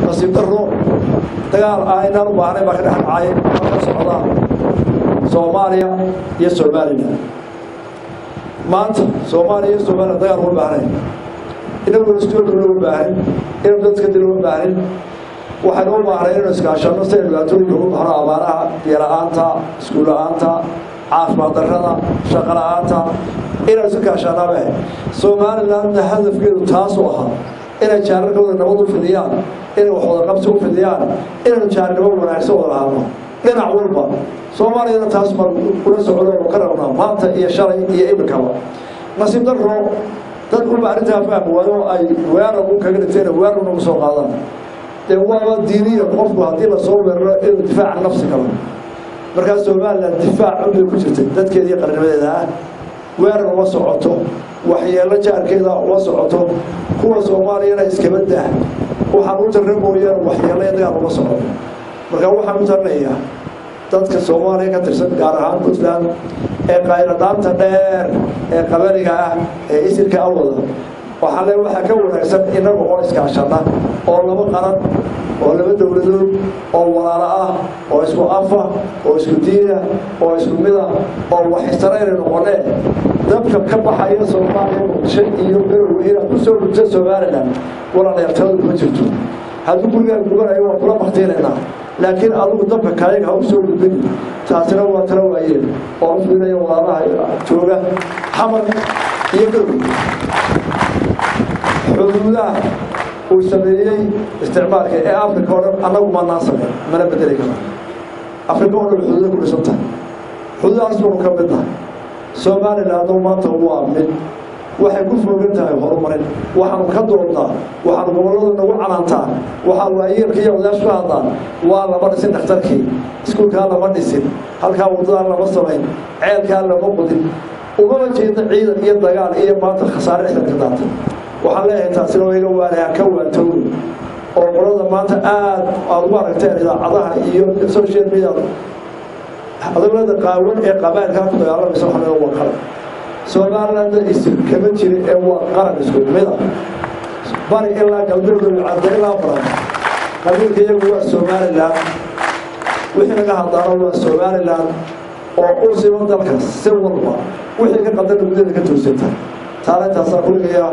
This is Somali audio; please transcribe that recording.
nasiib darro dagaal aynaan u baahnay baa ka dhex dhacay ka socda Soomaaliya iyo Soomaaliland maanta Soomaaliya iyo Soomaaliland dagaal u baahnay inagu istuur loo baahan in dadka loo baahan waxaan u baahnay in iskaashano si dhibaatooyin lagu baxo abaaraha yaraanta iskuulaanta caafimaad darrada shaqo la'aanta inay isu kaashanaaba Soomaaliland hadafkeedu taas oo ah inay jaarkooda nabad u fidiyaan inay wax wada qabsi u fidiyaan inay jaarnimo wanaagsan u lahaano dhinac walba Soomaaliland taas mar kula socdo oo ka rabnaa maanta iyo shalay iyo imikaba nasiib darro dad ku baarinta fahmo ay weerar u kaga dhigteen weerar ugu soo qaadaan waa diiniyo qofku hadii la soo weeraro inuu difaac nafsi karo marka Soomaaliland difaac u ku jirtay dadkeedii qarnimadeeda weerar uma socoto waxyeelo jaarkeeda uma socoto kuwa Soomaaliyeed iska badaa waxa uu tarreemoyaan waxyeelo dagaal uma socoto marka waxa uu tarneeyaa dadka Soomaaliya ka tirsan gaar ahaan Puntland ee qayradaanta dheer ee qabariga ah ee isirka awada waxa ka wanaagsan inagu oo iskaashana oo laba qaran oo laba dawladood oo walaalo ah oo isku afa oo isku diina oo isku mid ah oo wax istareen noqonay dabka ka baxaya Soomaaliya shay iyo beerweyn ku soo rujay Soomaaliland wala yartooda ma jirto haduu guriga gubanayo waa kula baxteynayna laakiin adigu dabka kaleega ha u soo gudbin taasina waa tala waayeen oo fiilayo walaalaha jooga xamar iyo gurbi xuduudaha uu sameeyay isticmaalka ee Afrika oo dhan anagu ma naasabay mana bedeli karo Afrika oo dhan xuduudaha ku dhisantay xuduudahaas oo ka mid ah Soomaaliland maanta waa mid waxay ku fogaan tahay horumarin waxaan ka doonaa waxaan gobolada nagu calaantaa waxa waayirkii wadaashu hadaan waa laba dhisin dhakhtarkii iskuulka lama dhisin halka wadada lama sameyn ceelka lama qodin uma jeedna ciidan iyo dagaal iyo maanta khasaare ka daatay waxaan leeyahay taasina way waanaa ka waantow oo qolada maanta aad u aragteen idaacadaha iyo social media adawada qaawan ee qabaa'ilka ku dagaalamay waxaan ugu qala Soomaaliland isir kama jiri ee waa qaran isku mid ah bari ilaa galbeed iyo cadayla baran qabiilkii waa Soomaaliland wixii laga hadlayo waa Soomaaliland oo u siman dalka si walba wixii ka qadar muddo ka toosanta taariikhda saaqulaya